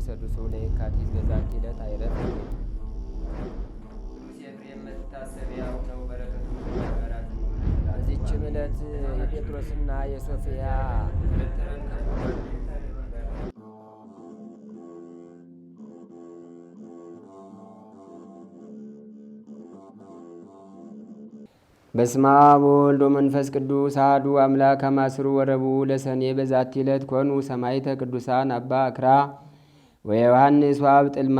ሰዱሱ ለየካቲት በዛቲ ዕለት አይረፍ። ቅዱስ ኤፍሬም መታሰቢያው ነው። በረከቱ በዚችም ዕለት የጴጥሮስና የሶፊያ በስመ አብ ወወልድ ወመንፈስ ቅዱስ አሐዱ አምላክ አማስሩ ወረቡዕ ለሰኔ በዛቲ ዕለት ኮኑ ሰማዕተ ቅዱሳን አባ አክራ ወዮሐንስ ወአብጥልማ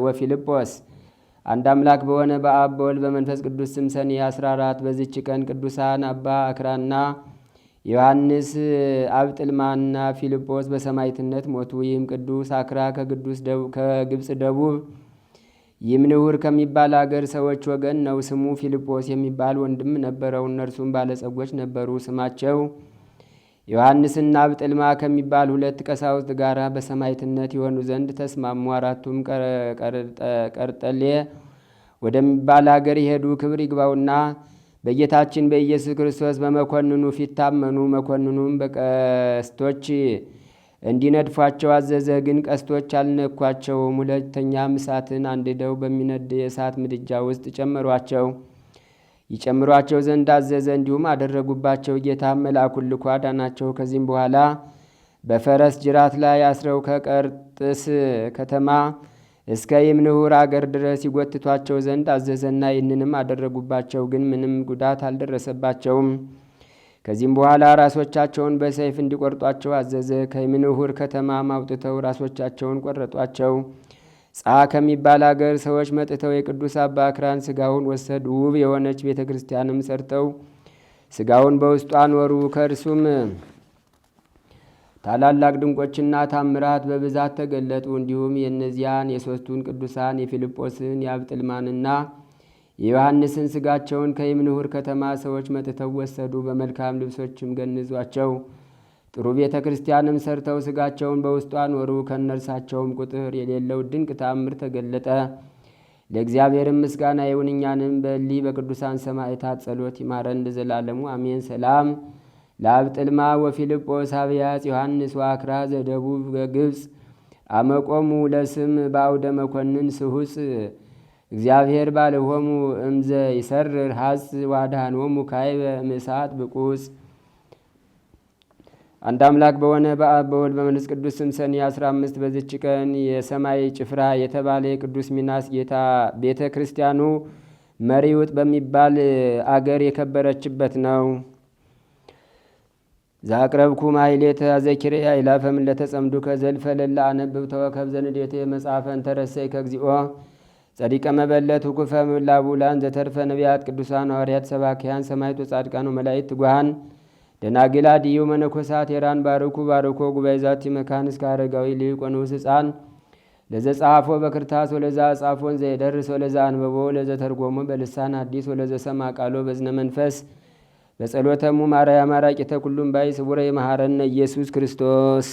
ወፊልጶስ። አንድ አምላክ በሆነ በአብ በወልድ በመንፈስ ቅዱስ ስም ሰኔ 14 በዚች ቀን ቅዱሳን አባ አክራና ዮሐንስ አብጥልማና ፊልጶስ በሰማዕትነት ሞቱ። ይህም ቅዱስ አክራ ከግብፅ ደቡብ ይምንውር ከሚባል አገር ሰዎች ወገን ነው። ስሙ ፊልጶስ የሚባል ወንድም ነበረው። እነርሱም ባለጸጎች ነበሩ። ስማቸው ዮሐንስና አብጥልማ ከሚባል ሁለት ቀሳውስት ጋር በሰማዕትነት የሆኑ ዘንድ ተስማሙ። አራቱም ቀርጠሌ ወደሚባል አገር የሄዱ። ክብር ይግባውና በጌታችን በኢየሱስ ክርስቶስ በመኮንኑ ፊት ታመኑ። መኮንኑም በቀስቶች እንዲነድፏቸው አዘዘ። ግን ቀስቶች አልነኳቸውም። ሁለተኛም እሳትን አንድደው በሚነድ የእሳት ምድጃ ውስጥ ይጨምሯቸው ዘንድ አዘዘ። እንዲሁም አደረጉባቸው። ጌታም መልአኩን ልኮ አዳናቸው። ከዚህም በኋላ በፈረስ ጅራት ላይ አስረው ከቀርጥስ ከተማ እስከ ይምንሁር አገር ድረስ ይጎትቷቸው ዘንድ አዘዘና ይህንንም አደረጉባቸው። ግን ምንም ጉዳት አልደረሰባቸውም። ከዚህም በኋላ ራሶቻቸውን በሰይፍ እንዲቆርጧቸው አዘዘ። ከይምንሁር ከተማም አውጥተው ራሶቻቸውን ቆረጧቸው። ጻ ከሚባል አገር ሰዎች መጥተው የቅዱስ አባ አክራን ስጋውን ወሰዱ። ውብ የሆነች ቤተ ክርስቲያንም ሰርተው ስጋውን በውስጡ አኖሩ። ከእርሱም ታላላቅ ድንቆችና ታምራት በብዛት ተገለጡ። እንዲሁም የእነዚያን የሦስቱን ቅዱሳን የፊልጶስን የአብጥልማንና የዮሐንስን ስጋቸውን ከይምንሁር ከተማ ሰዎች መጥተው ወሰዱ። በመልካም ልብሶችም ገንዟቸው ጥሩ ቤተ ክርስቲያንም ሰርተው ስጋቸውን በውስጡ አኖሩ። ከእነርሳቸውም ቁጥር የሌለው ድንቅ ተአምር ተገለጠ። ለእግዚአብሔርም ምስጋና ይሁን፣ እኛንም በእሊህ በቅዱሳን ሰማዕታት ጸሎት ይማረን ለዘላለሙ አሜን። ሰላም ለአብጥልማ ወፊልጶስ አብያጽ ዮሐንስ ወአክራ ዘደቡብ በግብፅ አመቆሙ ለስም በአውደ መኮንን ስሁስ እግዚአብሔር ባለሆሙ እምዘ ይሰርር ሀስ ዋድሃኖሙ ካይበ ምሳት ብቁስ። አንድ አምላክ በሆነ በአብ በወልድ በመንፈስ ቅዱስ ስም ሰኔ 15 በዚች ቀን የሰማይ ጭፍራ የተባለ የቅዱስ ሚናስ ጌታ ቤተ ክርስቲያኑ መሪውጥ በሚባል አገር የከበረችበት ነው። ዛቅረብኩ ማይሌተ አዘኪሬ አይላፈም ለተጸምዱ ከዘልፈ ለላ አነብብ ተወከብ ዘንዴቴ መጽሐፈን ተረሰይ ከግዚኦ ጸዲቀ መበለት ውኩፈ ምላቡላን ዘተርፈ ነቢያት ቅዱሳን ሐዋርያት ሰባኪያን ሰማዕቱ ጻድቃኑ መላእክት ትጉሃን ደናግላ ድዩ መነኮሳት ሄራን ባርኩ ባርኮ ጉባኤ ዛቲ መካን እስከ አረጋዊ ልቅ ወንዑስ ሕፃን ለዘ ጸሐፎ በክርታስ ወለዛ ጻፎን ዘይደርስ ወለዛ አንበቦ ለዘ ተርጎሞ በልሳን አዲስ ወለዘ ሰማ ቃሎ በዝነ መንፈስ በጸሎተሙ ማርያም አራቂተ ኩሉም ባይ ስቡረ የመሐረነ ኢየሱስ ክርስቶስ።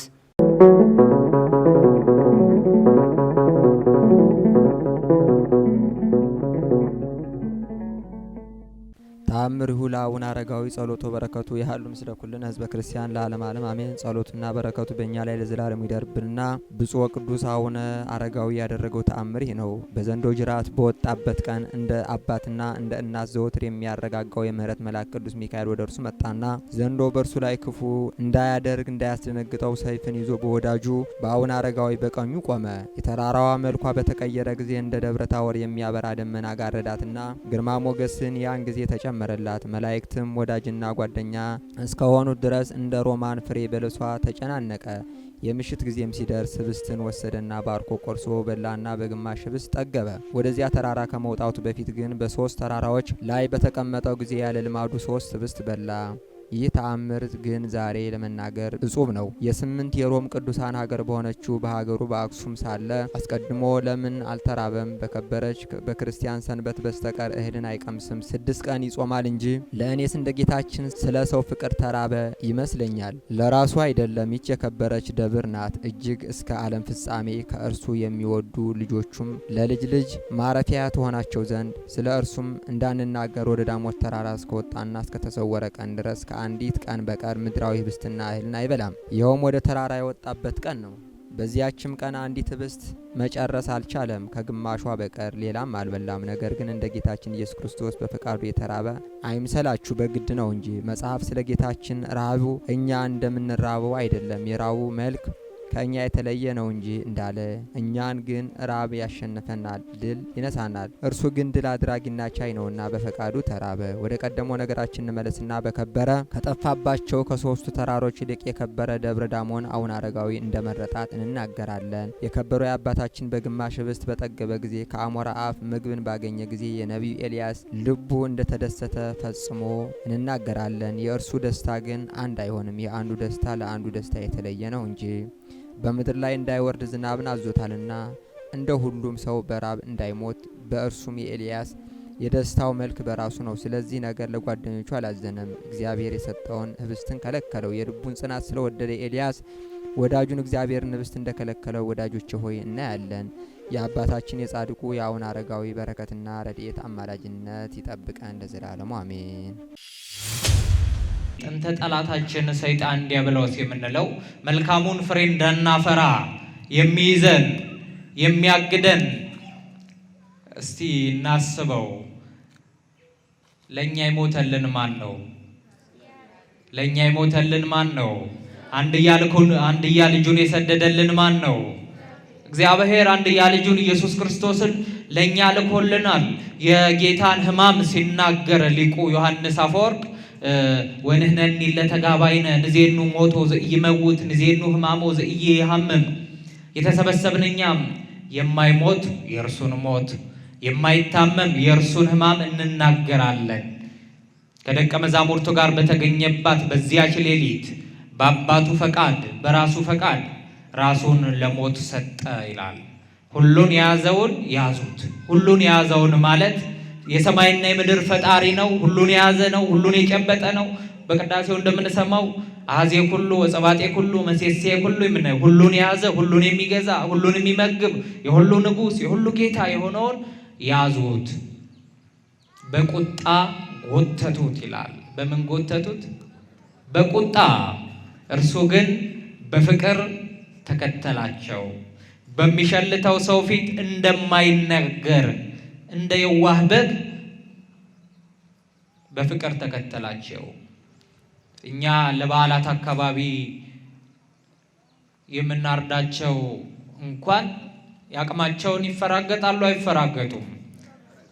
ተአምሪሁ ለአቡነ አረጋዊ ጸሎቶ በረከቱ ያህሉ ምስለ ኩልነ ህዝበ ክርስቲያን ለዓለም ዓለም አሜን። ጸሎቱና በረከቱ በእኛ ላይ ለዘላለም ይደርብንና ብፁዕ ቅዱስ አቡነ አረጋዊ ያደረገው ተአምር ይህ ነው። በዘንዶ ጅራት በወጣበት ቀን እንደ አባትና እንደ እናት ዘወትር የሚያረጋጋው የምህረት መልአክ ቅዱስ ሚካኤል ወደ እርሱ መጣና ዘንዶ በእርሱ ላይ ክፉ እንዳያደርግ እንዳያስደነግጠው ሰይፍን ይዞ በወዳጁ በአቡነ አረጋዊ በቀኙ ቆመ። የተራራዋ መልኳ በተቀየረ ጊዜ እንደ ደብረ ታቦር የሚያበራ ደመና ጋረዳትና ግርማ ሞገስን ያን ጊዜ ተጨመረላት። መላእክትም ወዳጅና ጓደኛ እስከሆኑት ድረስ እንደ ሮማን ፍሬ በለሷ ተጨናነቀ። የምሽት ጊዜም ሲደርስ ህብስትን ወሰደና ባርኮ ቆርሶ በላና በግማሽ ህብስት ጠገበ። ወደዚያ ተራራ ከመውጣቱ በፊት ግን በ3 ተራራዎች ላይ በተቀመጠው ጊዜ ያለ ልማዱ 3 ህብስት በላ። ይህ ተአምር ግን ዛሬ ለመናገር እጹብ ነው። የ8 የሮም ቅዱሳን ሀገር በሆነችው በሀገሩ በአክሱም ሳለ አስቀድሞ ለምን አልተራበም? በከበረች በክርስቲያን ሰንበት በስተቀር እህልን አይቀምስም። 6 ቀን ይጾማል እንጂ። ለእኔስ እንደ ጌታችን ስለ ሰው ፍቅር ተራበ ይመስለኛል። ለራሱ አይደለም። ይች የከበረች ደብር ናት። እጅግ እስከ ዓለም ፍጻሜ ከእርሱ የሚወዱ ልጆቹም ለልጅ ልጅ ማረፊያ ትሆናቸው ዘንድ ስለ እርሱም እንዳንናገር ወደ ዳሞት ተራራ እስከወጣና እስከተሰወረ ቀን ድረስ አንዲት ቀን በቀር ምድራዊ ህብስትና እህልን አይበላም። ይኸውም ወደ ተራራ የወጣበት ቀን ነው። በዚያችም ቀን አንዲት ህብስት መጨረስ አልቻለም፣ ከግማሿ በቀር ሌላም አልበላም። ነገር ግን እንደ ጌታችን ኢየሱስ ክርስቶስ በፈቃዱ የተራበ አይምሰላችሁ፣ በግድ ነው እንጂ። መጽሐፍ ስለ ጌታችን ራቡ እኛ እንደምንራበው አይደለም፣ የራቡ መልክ ከእኛ የተለየ ነው እንጂ እንዳለ፣ እኛን ግን ራብ ያሸንፈናል፣ ድል ይነሳናል። እርሱ ግን ድል አድራጊና ቻይ ነውና በፈቃዱ ተራበ። ወደ ቀደመው ነገራችን እንመለስና በከበረ ከጠፋባቸው ከሶስቱ ተራሮች ይልቅ የከበረ ደብረ ዳሞን አቡነ አረጋዊ እንደመረጣት እንናገራለን። የከበረው የአባታችን በግማሽ ህብስት በጠገበ ጊዜ ከአሞራ አፍ ምግብን ባገኘ ጊዜ የነቢዩ ኤልያስ ልቡ እንደተደሰተ ፈጽሞ እንናገራለን። የእርሱ ደስታ ግን አንድ አይሆንም፣ የአንዱ ደስታ ለአንዱ ደስታ የተለየ ነው እንጂ። በምድር ላይ እንዳይወርድ ዝናብን አዞታልና እንደ ሁሉም ሰው በራብ እንዳይሞት በእርሱም የኤልያስ የደስታው መልክ በራሱ ነው። ስለዚህ ነገር ለጓደኞቹ አላዘነም፣ እግዚአብሔር የሰጠውን ህብስትን ከለከለው። የልቡን ጽናት ስለወደደ ኤልያስ ወዳጁን እግዚአብሔርን ህብስት እንደከለከለው ወዳጆች ሆይ እናያለን። የአባታችን የጻድቁ የአቡነ አረጋዊ በረከትና ረድኤት አማላጅነት ይጠብቀን ለዘላለሙ አሜን። ጥንተ ጠላታችን ሰይጣን ዲያብሎስ የምንለው መልካሙን ፍሬ እንዳናፈራ የሚይዘን የሚያግደን፣ እስቲ እናስበው። ለኛ ይሞተልን ማን ነው? ለኛ ይሞተልን ማን ነው? አንድያ ልጁን የሰደደልን ማን ነው? እግዚአብሔር አንድያ ልጁን ኢየሱስ ክርስቶስን ለኛ ልኮልናል። የጌታን ሕማም ሲናገር ሊቁ ዮሐንስ አፈወርቅ ወንህነኒ ለተጋባይነ ንዜኑ ሞቶ ዘኢይመውት ንዜኑ ሕማሞ ዘኢይሃምም፣ የተሰበሰብን እኛም የማይሞት የእርሱን ሞት የማይታመም የእርሱን ሕማም እንናገራለን። ከደቀ መዛሙርቱ ጋር በተገኘባት በዚያች ሌሊት በአባቱ ፈቃድ በራሱ ፈቃድ ራሱን ለሞት ሰጠ ይላል። ሁሉን የያዘውን ያዙት። ሁሉን የያዘውን ማለት የሰማይና የምድር ፈጣሪ ነው። ሁሉን የያዘ ነው። ሁሉን የጨበጠ ነው። በቅዳሴው እንደምንሰማው አዜ ኩሉ ወጸባጤ ኩሉ መሴሴ ኩሉ የምናየው ሁሉን የያዘ ሁሉን የሚገዛ ሁሉን የሚመግብ የሁሉ ንጉሥ የሁሉ ጌታ የሆነውን ያዙት፣ በቁጣ ጎተቱት ይላል። በምን ጎተቱት? በቁጣ። እርሱ ግን በፍቅር ተከተላቸው። በሚሸልተው ሰው ፊት እንደማይነገር እንደ የዋህ በግ በፍቅር ተከተላቸው። እኛ ለበዓላት አካባቢ የምናርዳቸው እንኳን ያቅማቸውን ይፈራገጣሉ አይፈራገጡም?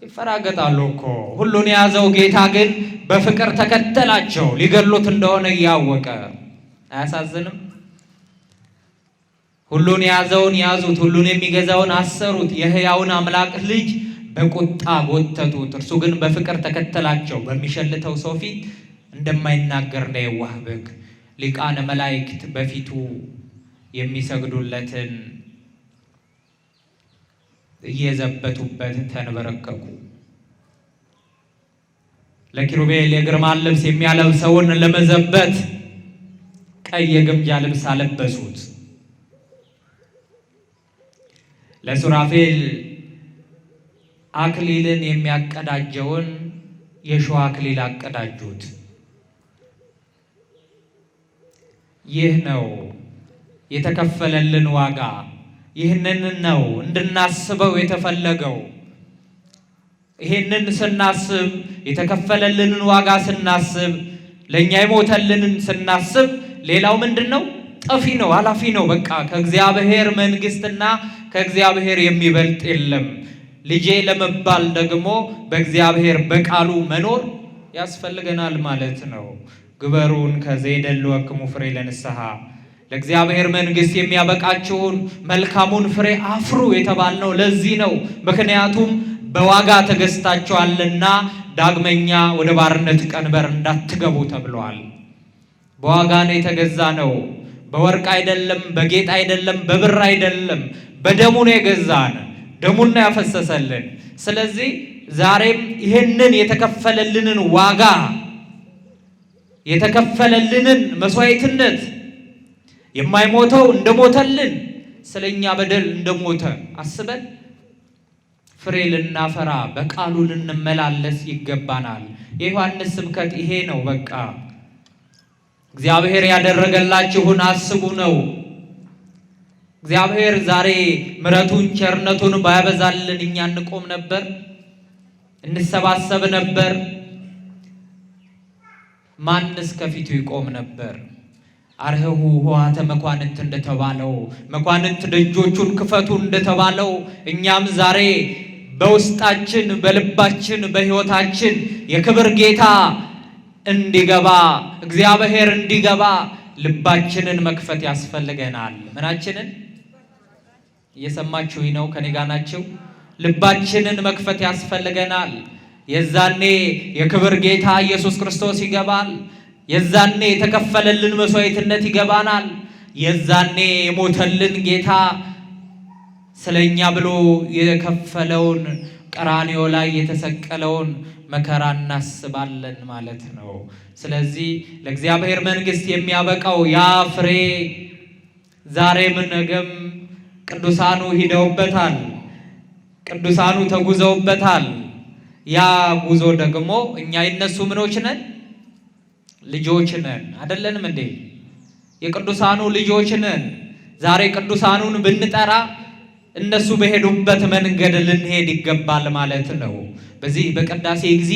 ይፈራገጣሉ እኮ። ሁሉን የያዘው ጌታ ግን በፍቅር ተከተላቸው፣ ሊገሉት እንደሆነ እያወቀ። አያሳዝንም? ሁሉን የያዘውን ያዙት፣ ሁሉን የሚገዛውን አሰሩት፣ የሕያውን አምላክ ልጅ በቁጣ ጎተቱት። እርሱ ግን በፍቅር ተከተላቸው። በሚሸልተው ሰው ፊት እንደማይናገር እንደ የዋህ በግ ሊቃነ መላእክት በፊቱ የሚሰግዱለትን እየዘበቱበት ተንበረከኩ። ለኪሩቤል የግርማን ልብስ የሚያለብሰውን ለመዘበት ቀይ የግምጃ ልብስ አለበሱት። ለሱራፌል አክሊልን የሚያቀዳጀውን የሾህ አክሊል አቀዳጁት። ይህ ነው የተከፈለልን ዋጋ። ይህንን ነው እንድናስበው የተፈለገው። ይህንን ስናስብ፣ የተከፈለልንን ዋጋ ስናስብ፣ ለእኛ የሞተልንን ስናስብ፣ ሌላው ምንድን ነው? ጠፊ ነው፣ ኃላፊ ነው። በቃ ከእግዚአብሔር መንግሥትና ከእግዚአብሔር የሚበልጥ የለም። ልጄ ለመባል ደግሞ በእግዚአብሔር በቃሉ መኖር ያስፈልገናል ማለት ነው። ግበሩን ከዘይደልወክሙ ፍሬ ለንስሐ፣ ለእግዚአብሔር መንግሥት የሚያበቃችሁን መልካሙን ፍሬ አፍሩ የተባልነው ለዚህ ነው። ምክንያቱም በዋጋ ተገዝታችኋልና ዳግመኛ ወደ ባርነት ቀንበር እንዳትገቡ ተብሏል። በዋጋ ነው የተገዛ ነው። በወርቅ አይደለም፣ በጌጥ አይደለም፣ በብር አይደለም፣ በደሙ ነው የገዛን። ደሙን ነው ያፈሰሰልን። ስለዚህ ዛሬም ይህንን የተከፈለልንን ዋጋ የተከፈለልንን መስዋዕትነት የማይሞተው እንደሞተልን ስለኛ በደል እንደሞተ አስበን ፍሬ ልናፈራ በቃሉ ልንመላለስ ይገባናል። የዮሐንስ ስብከት ይሄ ነው። በቃ እግዚአብሔር ያደረገላችሁን አስቡ ነው። እግዚአብሔር ዛሬ ምሕረቱን ቸርነቱን ባያበዛልን እኛ እንቆም ነበር? እንሰባሰብ ነበር? ማንስ ከፊቱ ይቆም ነበር? አርህቡ ኆኃተ መኳንንት እንደተባለው መኳንንት ደጆቹን ክፈቱ እንደተባለው እኛም ዛሬ በውስጣችን በልባችን በሕይወታችን የክብር ጌታ እንዲገባ እግዚአብሔር እንዲገባ ልባችንን መክፈት ያስፈልገናል። ምናችንን እየሰማችሁኝ ነው? ከኔ ጋር ናችሁ? ልባችንን መክፈት ያስፈልገናል። የዛኔ የክብር ጌታ ኢየሱስ ክርስቶስ ይገባል። የዛኔ የተከፈለልን መስዋዕትነት ይገባናል። የዛኔ የሞተልን ጌታ ስለኛ ብሎ የከፈለውን ቀራንዮ ላይ የተሰቀለውን መከራ እናስባለን ማለት ነው። ስለዚህ ለእግዚአብሔር መንግሥት የሚያበቃው ያ ፍሬ ዛሬም ነገም ቅዱሳኑ ሂደውበታል። ቅዱሳኑ ተጉዘውበታል። ያ ጉዞ ደግሞ እኛ የነሱ ምኖች ነን? ልጆች ነን። አይደለንም እንዴ? የቅዱሳኑ ልጆች ነን። ዛሬ ቅዱሳኑን ብንጠራ እነሱ በሄዱበት መንገድ ልንሄድ ይገባል ማለት ነው። በዚህ በቅዳሴ ጊዜ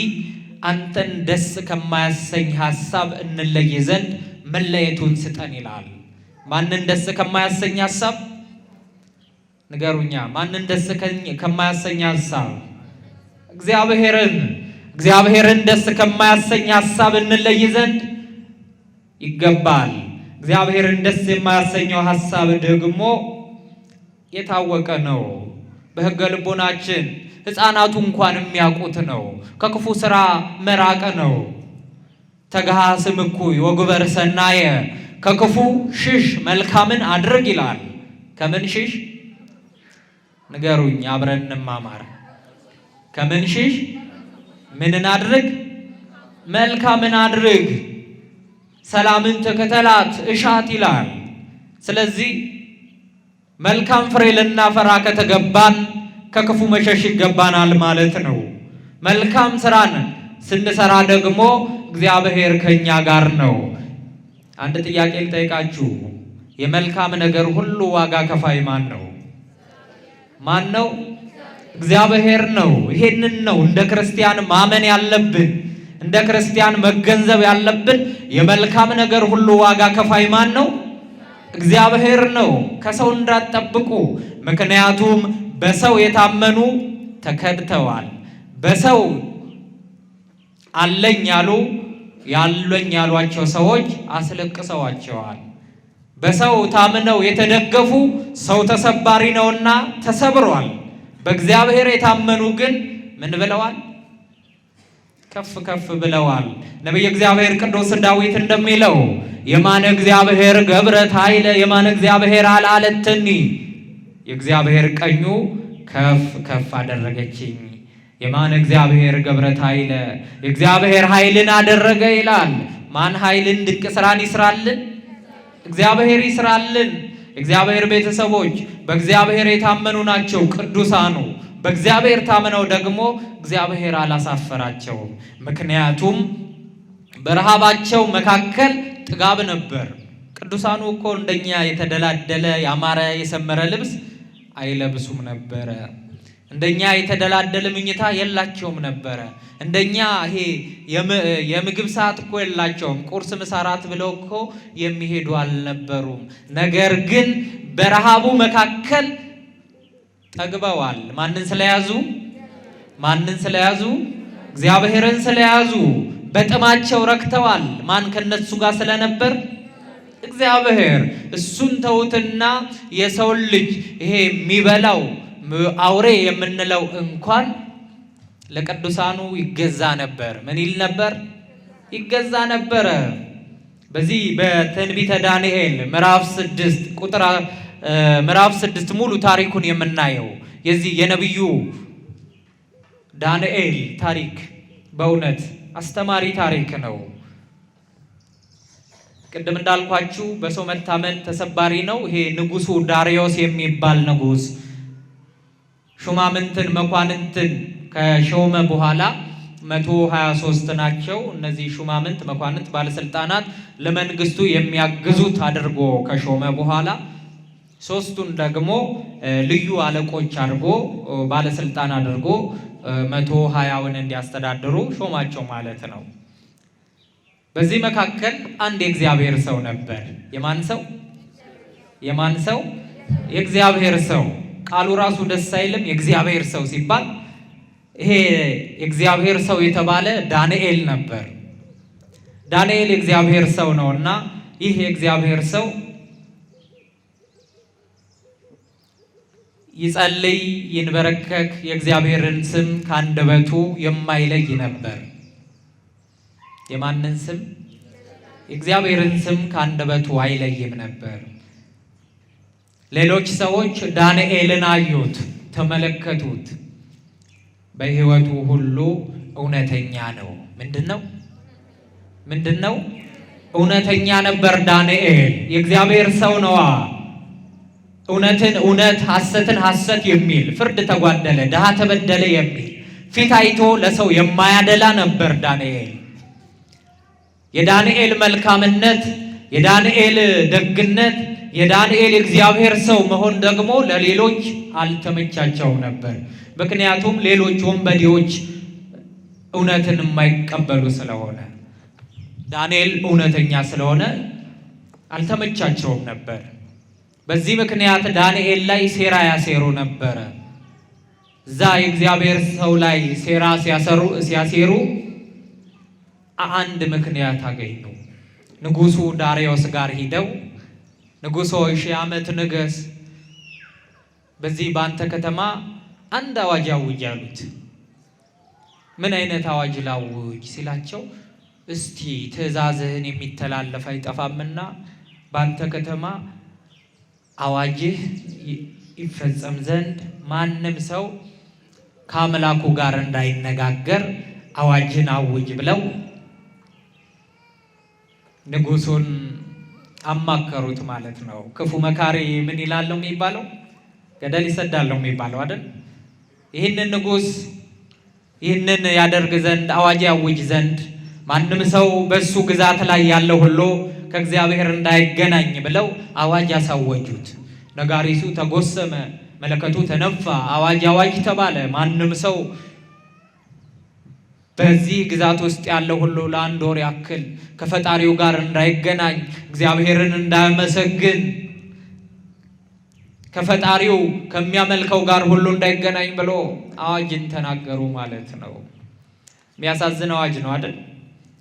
አንተን ደስ ከማያሰኝ ሐሳብ እንለይ ዘንድ መለየቱን ስጠን ይላል። ማንን ደስ ከማያሰኝ ሐሳብ ንገሩኛ? ማንን ደስ ከማያሰኝ ሐሳብ? እግዚአብሔርን ደስ ከማያሰኝ ሐሳብ እንለይ ዘንድ ይገባል። እግዚአብሔርን ደስ የማያሰኘው ሐሳብ ደግሞ የታወቀ ነው። በሕገ ልቦናችን ሕፃናቱ እንኳን የሚያውቁት ነው። ከክፉ ሥራ መራቅ ነው። ተግሃስም እኩይ ወግበር ሰናየ፣ ከክፉ ሽሽ መልካምን አድርግ ይላል። ከምን ሽሽ ንገሩኝ? አብረን እንማማር። ከምን ሽሽ? ምንን አድርግ? መልካምን አድርግ። ሰላምን ተከተላት እሻት ይላል። ስለዚህ መልካም ፍሬ ልናፈራ ከተገባን ከክፉ መሸሽ ይገባናል ማለት ነው። መልካም ስራን ስንሰራ ደግሞ እግዚአብሔር ከኛ ጋር ነው። አንድ ጥያቄ ልጠይቃችሁ። የመልካም ነገር ሁሉ ዋጋ ከፋይ ማን ነው? ማን ነው? እግዚአብሔር ነው። ይሄንን ነው እንደ ክርስቲያን ማመን ያለብን፣ እንደ ክርስቲያን መገንዘብ ያለብን። የመልካም ነገር ሁሉ ዋጋ ከፋይ ማን ነው? እግዚአብሔር ነው። ከሰው እንዳትጠብቁ። ምክንያቱም በሰው የታመኑ ተከድተዋል። በሰው አለኝ ያሏቸው ሰዎች አስለቅሰዋቸዋል። በሰው ታምነው የተደገፉ ሰው ተሰባሪ ነውና ተሰብሯል። በእግዚአብሔር የታመኑ ግን ምን ብለዋል? ከፍ ከፍ ብለዋል። ነቢየ እግዚአብሔር ቅዱስ ዳዊት እንደሚለው የማነ እግዚአብሔር ገብረት ኃይለ የማነ እግዚአብሔር አልዓለትኒ፣ የእግዚአብሔር ቀኙ ከፍ ከፍ አደረገችኝ። የማነ እግዚአብሔር ገብረት ኃይለ፣ የእግዚአብሔር ኃይልን አደረገ ይላል። ማን ኃይልን ድንቅ ስራን ይስራልን? እግዚአብሔር ይስራልን። እግዚአብሔር ቤተሰቦች በእግዚአብሔር የታመኑ ናቸው ቅዱሳኑ። በእግዚአብሔር ታምነው ደግሞ እግዚአብሔር አላሳፈራቸውም። ምክንያቱም በረሃባቸው መካከል ጥጋብ ነበር። ቅዱሳኑ እኮ እንደኛ የተደላደለ ያማረ የሰመረ ልብስ አይለብሱም ነበረ። እንደኛ የተደላደለ ምኝታ የላቸውም ነበረ። እንደኛ ይሄ የምግብ ሰዓት እኮ የላቸውም። ቁርስ፣ ምሳ፣ ራት ብለው እኮ የሚሄዱ አልነበሩም። ነገር ግን በረሃቡ መካከል ጠግበዋል። ማንን ስለያዙ? ማንን ስለያዙ? እግዚአብሔርን ስለያዙ። በጥማቸው ረክተዋል። ማን ከነሱ ጋር ስለነበር? እግዚአብሔር። እሱን ተውትና የሰውን ልጅ ይሄ የሚበላው አውሬ የምንለው እንኳን ለቅዱሳኑ ይገዛ ነበር። ምን ይል ነበር? ይገዛ ነበረ። በዚህ በትንቢተ ዳንኤል ምዕራፍ 6 ሙሉ ታሪኩን የምናየው የዚህ የነቢዩ ዳንኤል ታሪክ በእውነት አስተማሪ ታሪክ ነው። ቅድም እንዳልኳችሁ በሰው መታመን ተሰባሪ ነው። ይሄ ንጉሱ ዳርዮስ የሚባል ንጉስ ሹማምንትን መኳንንትን ከሾመ በኋላ 123 ናቸው። እነዚህ ሹማምንት መኳንንት ባለስልጣናት ለመንግስቱ የሚያግዙት አድርጎ ከሾመ በኋላ ሶስቱን ደግሞ ልዩ አለቆች አድርጎ ባለስልጣን አድርጎ 120ውን እንዲያስተዳድሩ ሾማቸው ማለት ነው። በዚህ መካከል አንድ የእግዚአብሔር ሰው ነበር። የማን ሰው? የማን ሰው? የእግዚአብሔር ሰው። ቃሉ ራሱ ደስ አይልም? የእግዚአብሔር ሰው ሲባል ይሄ የእግዚአብሔር ሰው የተባለ ዳንኤል ነበር። ዳንኤል የእግዚአብሔር ሰው ነውና ይህ የእግዚአብሔር ሰው ይጸልይ፣ ይንበረከክ፣ የእግዚአብሔርን ስም ከአንደበቱ የማይለይ ነበር። የማንን ስም? የእግዚአብሔርን ስም ከአንደበቱ አይለይም ነበር። ሌሎች ሰዎች ዳንኤልን አዩት፣ ተመለከቱት። በሕይወቱ ሁሉ እውነተኛ ነው። ምንድን ነው? እውነተኛ ነበር ዳንኤል። የእግዚአብሔር ሰው ነዋ። እውነትን እውነት፣ ሐሰትን ሐሰት የሚል፣ ፍርድ ተጓደለ፣ ድሃ ተበደለ የሚል፣ ፊት አይቶ ለሰው የማያደላ ነበር ዳንኤል። የዳንኤል መልካምነት፣ የዳንኤል ደግነት፣ የዳንኤል የእግዚአብሔር ሰው መሆን ደግሞ ለሌሎች አልተመቻቸውም ነበር። ምክንያቱም ሌሎች ወንበዴዎች እውነትን የማይቀበሉ ስለሆነ፣ ዳንኤል እውነተኛ ስለሆነ አልተመቻቸውም ነበር። በዚህ ምክንያት ዳንኤል ላይ ሴራ ያሴሩ ነበረ። እዛ የእግዚአብሔር ሰው ላይ ሴራ ሲያሴሩ አንድ ምክንያት አገኙ። ንጉሱ ዳርዮስ ጋር ሂደው ንጉሶ 1000 ዓመት ንገስ፣ በዚህ ባንተ ከተማ አንድ አዋጅ አውጅ አሉት። ምን አይነት አዋጅ ላውጅ ሲላቸው፣ እስቲ ትእዛዝህን የሚተላለፍ አይጠፋምና ባንተ ከተማ አዋጅህ ይፈጸም ዘንድ ማንም ሰው ከአምላኩ ጋር እንዳይነጋገር አዋጅን አውጅ ብለው ንጉሱን አማከሩት ማለት ነው። ክፉ መካሪ ምን ይላል ነው የሚባለው? ገደል ይሰዳል ነው የሚባለው አይደል? ይህንን ንጉስ ይህንን ያደርግ ዘንድ አዋጅ ያውጅ ዘንድ ማንም ሰው በሱ ግዛት ላይ ያለው ሁሉ ከእግዚአብሔር እንዳይገናኝ ብለው አዋጅ ያሳወጁት። ነጋሪቱ ተጎሰመ፣ መለከቱ ተነፋ፣ አዋጅ ተባለ። ማንም ሰው በዚህ ግዛት ውስጥ ያለው ሁሉ ለአንድ ወር ያክል ከፈጣሪው ጋር እንዳይገናኝ፣ እግዚአብሔርን እንዳያመሰግን፣ ከፈጣሪው ከሚያመልከው ጋር ሁሉ እንዳይገናኝ ብሎ አዋጅን ተናገሩ ማለት ነው። የሚያሳዝን አዋጅ ነው አይደል?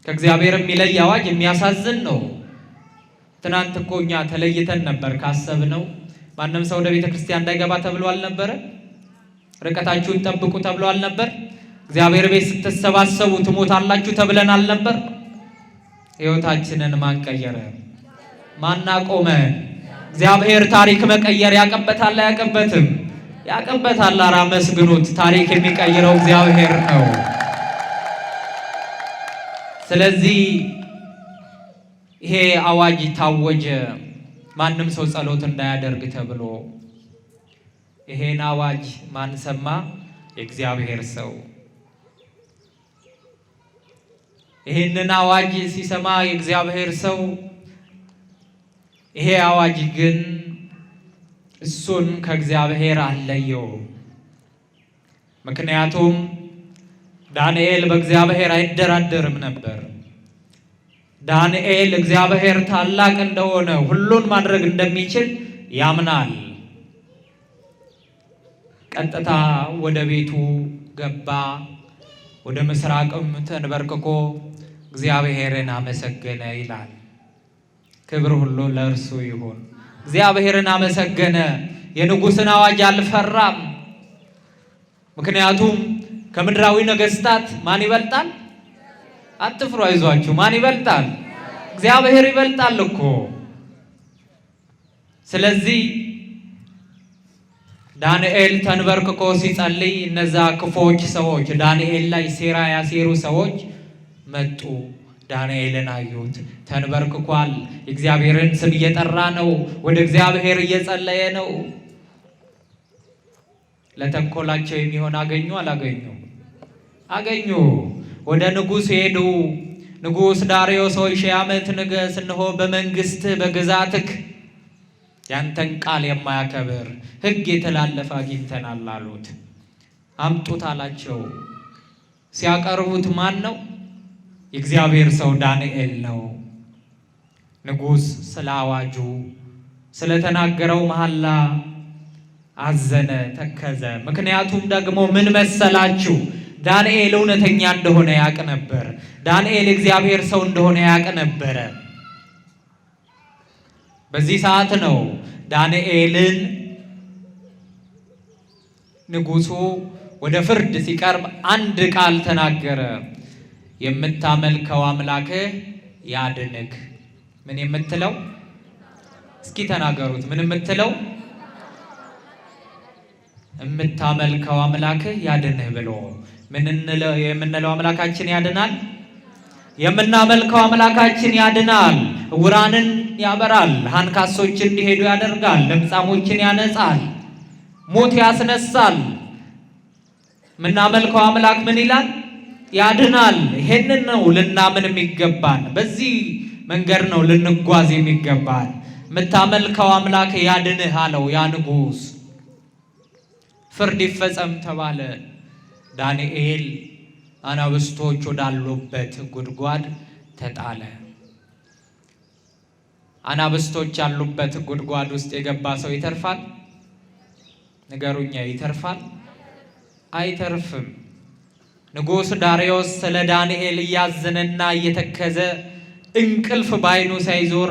ከእግዚአብሔር የሚለይ አዋጅ የሚያሳዝን ነው። ትናንት እኮ እኛ ተለይተን ነበር ካሰብነው። ማንም ሰው ወደ ቤተ ክርስቲያን እንዳይገባ ተብሎ አልነበረ? ርቀታችሁን ጠብቁ ተብሎ አልነበር? እግዚአብሔር ቤት ስትሰባሰቡ ትሞታላችሁ ተብለን አልነበር? ሕይወታችንን ማን ቀየረ? ማን አቆመ? እግዚአብሔር ታሪክ መቀየር ያቀበታል አያቀበትም? ያቀበታል። ኧረ አመስግኑት። ታሪክ የሚቀይረው እግዚአብሔር ነው። ስለዚህ ይሄ አዋጅ ታወጀ፣ ማንም ሰው ጸሎት እንዳያደርግ ተብሎ። ይሄን አዋጅ ማን ሰማ? የእግዚአብሔር ሰው። ይሄንን አዋጅ ሲሰማ የእግዚአብሔር ሰው ይሄ አዋጅ ግን እሱን ከእግዚአብሔር አለየው። ምክንያቱም ዳንኤል በእግዚአብሔር አይደራደርም ነበር። ዳንኤል እግዚአብሔር ታላቅ እንደሆነ ሁሉን ማድረግ እንደሚችል ያምናል። ቀጥታ ወደ ቤቱ ገባ። ወደ ምስራቅም ተንበርክኮ እግዚአብሔርን አመሰገነ ይላል። ክብር ሁሉ ለእርሱ ይሁን። እግዚአብሔርን አመሰገነ። የንጉሥን አዋጅ አልፈራም። ምክንያቱም ከምድራዊ ነገስታት ማን ይበልጣል? አትፍሩ፣ አይዟችሁ። ማን ይበልጣል? እግዚአብሔር ይበልጣል እኮ። ስለዚህ ዳንኤል ተንበርክኮ ሲጸልይ እነዛ ክፎች ሰዎች ዳንኤል ላይ ሴራ ያሴሩ ሰዎች መጡ። ዳንኤልን አዩት። ተንበርክኳል። የእግዚአብሔርን ስም እየጠራ ነው። ወደ እግዚአብሔር እየጸለየ ነው። ለተንኮላቸው የሚሆን አገኙ? አላገኙ? አገኙ። ወደ ንጉሥ ሄዱ። ንጉሥ ዳርዮስ ሆይ 1000 ዓመት ንገስ፣ እነሆ በመንግስትህ በግዛትህ ያንተን ቃል የማያከብር ሕግ የተላለፈ አግኝተናል አሉት። አምጡት አላቸው። ሲያቀርቡት ማን ነው? የእግዚአብሔር ሰው ዳንኤል ነው። ንጉሥ ስለ አዋጁ ስለተናገረው መሐላ አዘነ፣ ተከዘ። ምክንያቱም ደግሞ ምን መሰላችሁ? ዳንኤል እውነተኛ እንደሆነ ያውቅ ነበር። ዳንኤል የእግዚአብሔር ሰው እንደሆነ ያውቅ ነበረ። በዚህ ሰዓት ነው ዳንኤልን ንጉሡ ወደ ፍርድ ሲቀርብ አንድ ቃል ተናገረ። የምታመልከው አምላክህ ያድንክ። ምን የምትለው? እስኪ ተናገሩት። ምን የምትለው? የምታመልከው አምላክህ ያድንህ ብሎ የምንለው አምላካችን ያድናል። የምናመልከው አምላካችን ያድናል። ዕውራንን ያበራል፣ አንካሶች እንዲሄዱ ያደርጋል፣ ለምጻሞችን ያነጻል፣ ሞት ያስነሳል። የምናመልከው አምላክ ምን ይላል? ያድናል። ይሄንን ነው ልናምን የሚገባን። በዚህ መንገድ ነው ልንጓዝ የሚገባን። የምታመልከው አምላክ ያድንህ አለው ያ ንጉሥ። ፍርድ ይፈጸም ተባለ። ዳንኤል አናብስቶች ወዳሉበት ጉድጓድ ተጣለ። አናብስቶች ያሉበት ጉድጓድ ውስጥ የገባ ሰው ይተርፋል? ንገሩኛ፣ ይተርፋል? አይተርፍም። ንጉሥ ዳርዮስ ስለ ዳንኤል እያዘነና እየተከዘ እንቅልፍ ባይኑ ሳይዞር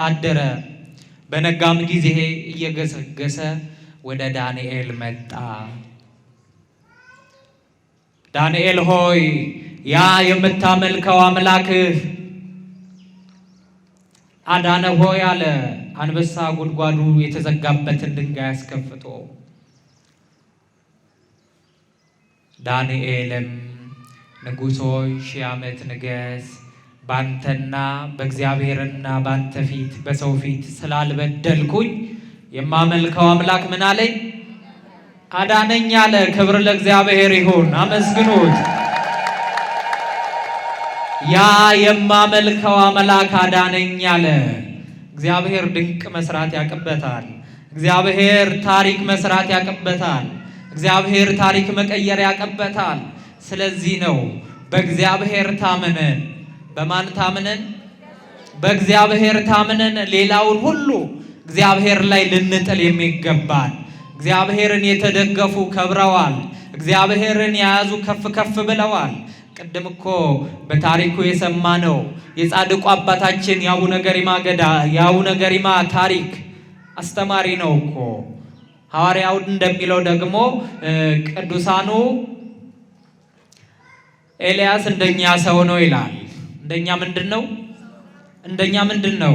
አደረ። በነጋም ጊዜ እየገሰገሰ ወደ ዳንኤል መጣ። ዳንኤል ሆይ ያ የምታመልከው አምላክህ አዳነ ሆይ አለ። አንበሳ ጉድጓዱ የተዘጋበትን ድንጋይ አስከፍቶ ዳንኤልም ንጉሥ ሆይ 1000 ዓመት ንገስ፣ ባንተና በእግዚአብሔርና ባንተ ፊት በሰው ፊት ስላልበደልኩኝ የማመልከው አምላክ ምን አለኝ? አዳነኝ አለ። ክብር ለእግዚአብሔር ይሁን፣ አመስግኑት። ያ የማመልከው አምላክ አዳነኝ አለ። እግዚአብሔር ድንቅ መስራት ያቅበታል። እግዚአብሔር ታሪክ መስራት ያቅበታል። እግዚአብሔር ታሪክ መቀየር ያቅበታል። ስለዚህ ነው በእግዚአብሔር ታምነን። በማን ታምነን? በእግዚአብሔር ታምነን ሌላውን ሁሉ እግዚአብሔር ላይ ልንጥል የሚገባን። እግዚአብሔርን የተደገፉ ከብረዋል። እግዚአብሔርን የያዙ ከፍ ከፍ ብለዋል። ቅድም እኮ በታሪኩ የሰማነው የጻድቁ አባታችን የአቡነ ገሪማ ታሪክ አስተማሪ ነው እኮ። ሐዋርያው እንደሚለው ደግሞ ቅዱሳኑ ኤልያስ እንደኛ ሰው ነው ይላል። እንደኛ ምንድን ነው? እንደኛ ምንድን ነው?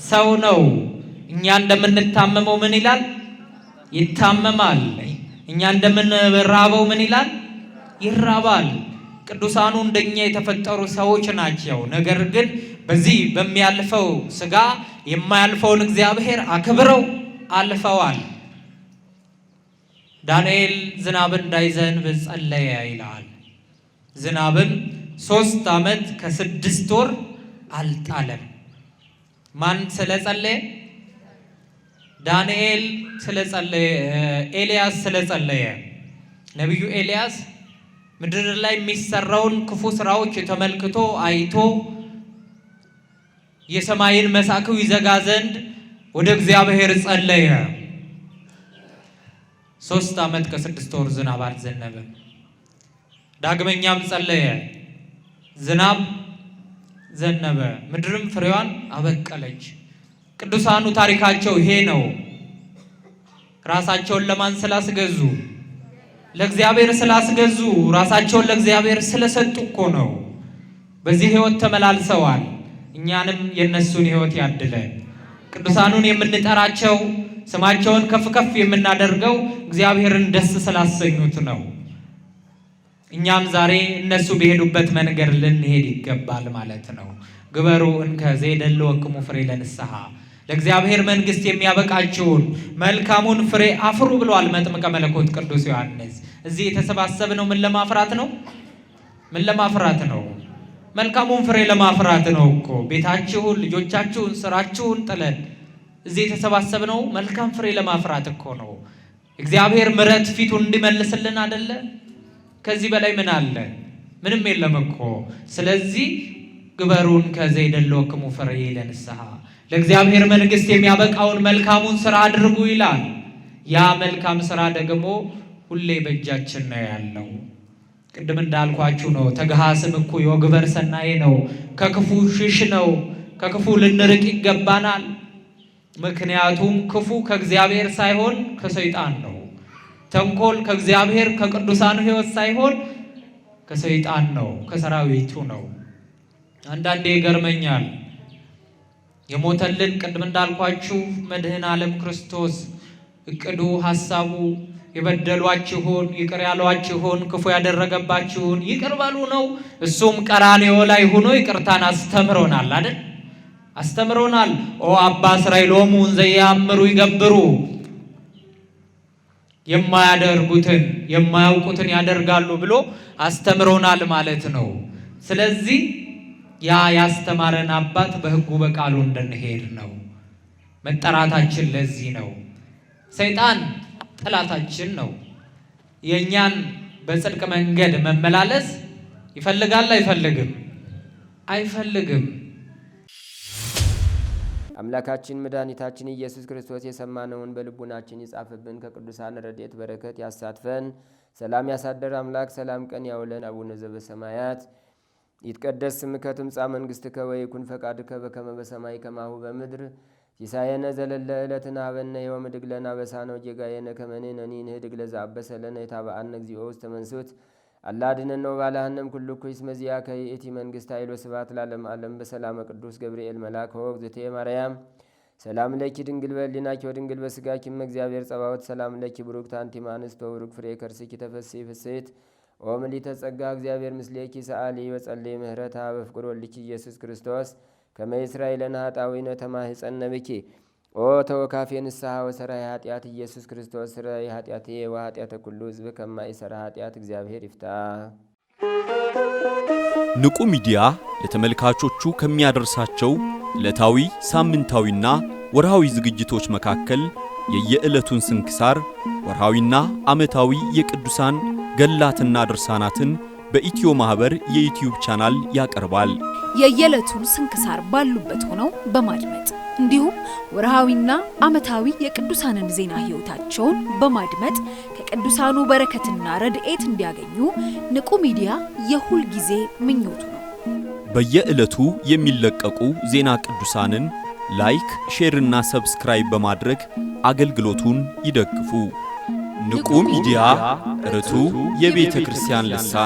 ሰው ነው። እኛ እንደምንታመመው ምን ይላል? ይታመማል። እኛ እንደምንራበው ምን ይላል? ይራባል። ቅዱሳኑ እንደኛ የተፈጠሩ ሰዎች ናቸው። ነገር ግን በዚህ በሚያልፈው ሥጋ የማያልፈውን እግዚአብሔር አክብረው አልፈዋል። ዳንኤል ዝናብ እንዳይዘንብ ጸለየ ይላል። ዝናብም 3 ዓመት ከ6 ወር አልጣለም። ማን ስለጸለየ? ዳንኤል ስለጸለየ፣ ኤልያስ ስለጸለየ። ነቢዩ ኤልያስ ምድር ላይ የሚሰራውን ክፉ ስራዎች ተመልክቶ አይቶ የሰማይን መሳክው ይዘጋ ዘንድ ወደ እግዚአብሔር ጸለየ። 3 ዓመት ከ6 ወር ዝናብ አልዘነበም። ዳግመኛም ጸለየ፣ ዝናብ ዘነበ፣ ምድርም ፍሬዋን አበቀለች። ቅዱሳኑ ታሪካቸው ይሄ ነው። ራሳቸውን ለማን ስላስገዙ? ለእግዚአብሔር ስላስገዙ፣ ራሳቸውን ለእግዚአብሔር ስለሰጡ እኮ ነው። በዚህ ሕይወት ተመላልሰዋል። እኛንም የነሱን ሕይወት ያድለን። ቅዱሳኑን የምንጠራቸው ስማቸውን ከፍ ከፍ የምናደርገው እግዚአብሔርን ደስ ስላሰኙት ነው። እኛም ዛሬ እነሱ በሄዱበት መንገድ ልንሄድ ይገባል ማለት ነው። ግበሩ እንከ ዘይደልወክሙ ፍሬ ለንስሐ፣ ለእግዚአብሔር መንግሥት የሚያበቃችሁን መልካሙን ፍሬ አፍሩ ብሏል መጥምቀ መለኮት ቅዱስ ዮሐንስ። እዚህ የተሰባሰብነው ምን ለማፍራት ነው? ምን ለማፍራት ነው? መልካሙን ፍሬ ለማፍራት ነው እኮ። ቤታችሁን፣ ልጆቻችሁን፣ ስራችሁን ጥለን እዚህ የተሰባሰብነው መልካም ፍሬ ለማፍራት እኮ ነው። እግዚአብሔር ምሕረት ፊቱን እንዲመልስልን አይደለ? ከዚህ በላይ ምን አለ? ምንም የለም እኮ። ስለዚህ ግበሩን ከዘይደለወክሙ ፍሬ ለንስሐ፣ ለእግዚአብሔር መንግሥት የሚያበቃውን መልካሙን ስራ አድርጉ ይላል። ያ መልካም ስራ ደግሞ ሁሌ በእጃችን ነው ያለው። ቅድም እንዳልኳችሁ ነው። ተግሃስም እኩይ ወግበር ሰናይ ነው። ከክፉ ሽሽ ነው። ከክፉ ልንርቅ ይገባናል። ምክንያቱም ክፉ ከእግዚአብሔር ሳይሆን ከሰይጣን ነው። ተንኮል ከእግዚአብሔር ከቅዱሳን ሕይወት ሳይሆን ከሰይጣን ነው፣ ከሰራዊቱ ነው። አንዳንዴ ይገርመኛል። የሞተልን ቅድም እንዳልኳችሁ መድህን ዓለም ክርስቶስ እቅዱ ሐሳቡ የበደሏችሁን ይቅር ያሏችሁን ክፉ ያደረገባችሁን ይቅር በሉ ነው። እሱም ቀራንዮ ላይ ሆኖ ይቅርታን አስተምሮናል አይደል? አስተምሮናል። ኦ አባ እስራኤሎሙ እንዘ ያምሩ ይገብሩ፣ የማያደርጉትን የማያውቁትን ያደርጋሉ ብሎ አስተምሮናል ማለት ነው። ስለዚህ ያ ያስተማረን አባት በሕጉ በቃሉ እንድንሄድ ነው መጠራታችን። ለዚህ ነው ሰይጣን ጠላታችን ነው። የኛን በጽድቅ መንገድ መመላለስ ይፈልጋል አይፈልግም? አይፈልግም። አምላካችን መድኃኒታችን ኢየሱስ ክርስቶስ የሰማነውን በልቡናችን ይጻፍብን፣ ከቅዱሳን ረድኤት በረከት ያሳትፈን። ሰላም ያሳደር አምላክ ሰላም ቀን ያውለን። አቡነ ዘበሰማያት ይትቀደስ ስምከ ትምጻእ መንግሥትከ ወይኩን ፈቃድከ በከመ በሰማይ ከማሁ በምድር ሲሳየነ ዘለለ ዕለትነ ሀበነ ዮም ወኅድግ ለነ አበሳነ ወጌጋየነ ከመ ንሕነኒ ንኅድግ ለዘአበሰ ለነ ኢታብአነ እግዚኦ ውስተ መንሱት አላ አድኅነነ ወባልሐነም ኩሉ ኩይስ መዚአከ ይእቲ መንግሥት ኃይል ወስብሐት ለዓለመ ዓለም። በሰላመ ቅዱስ ገብርኤል መልአክ ወእግዝእትየ ማርያም ሰላም ለኪ ድንግል በሕሊናኪ ወድንግል በሥጋኪ እም እግዚአብሔር ጸባኦት ሰላም ለኪ ብሩክት አንቲ እምአንስት ወቡሩክ ፍሬ ከርስኪ ተፈሥሒ ፍሥሕት ኦ ምልዕተ ጸጋ እግዚአብሔር ምስሌኪ ሰአሊ ወጸልይ ምህረታ በፍቅር ወልድኪ ኢየሱስ ክርስቶስ ከመ ይሥራይ ለነ ኃጣውኢነ ተማኅፀነ ብኪ ኦ ተወካፌ ንስሐ ወሰራይ ኃጢአት ኢየሱስ ክርስቶስ ስረይ ኃጢአትየ ወኃጢአተ ኩሉ ሕዝብ ከማይሠራ ኃጢአት እግዚአብሔር ይፍታ። ንቁ ሚዲያ ለተመልካቾቹ ከሚያደርሳቸው ዕለታዊ ሳምንታዊና ወርሃዊ ዝግጅቶች መካከል የየዕለቱን ስንክሳር ወርሃዊና ዓመታዊ የቅዱሳን ገላትና ድርሳናትን በኢትዮ ማህበር የዩቲዩብ ቻናል ያቀርባል። የየዕለቱን ስንክሳር ባሉበት ሆነው በማድመጥ እንዲሁም ወርሃዊና ዓመታዊ የቅዱሳንን ዜና ሕይወታቸውን በማድመጥ ከቅዱሳኑ በረከትና ረድኤት እንዲያገኙ ንቁ ሚዲያ የሁል ጊዜ ምኞቱ ነው። በየዕለቱ የሚለቀቁ ዜና ቅዱሳንን ላይክ፣ ሼርና ሰብስክራይብ በማድረግ አገልግሎቱን ይደግፉ። ንቁ ሚዲያ ርቱ የቤተ ክርስቲያን ልሳን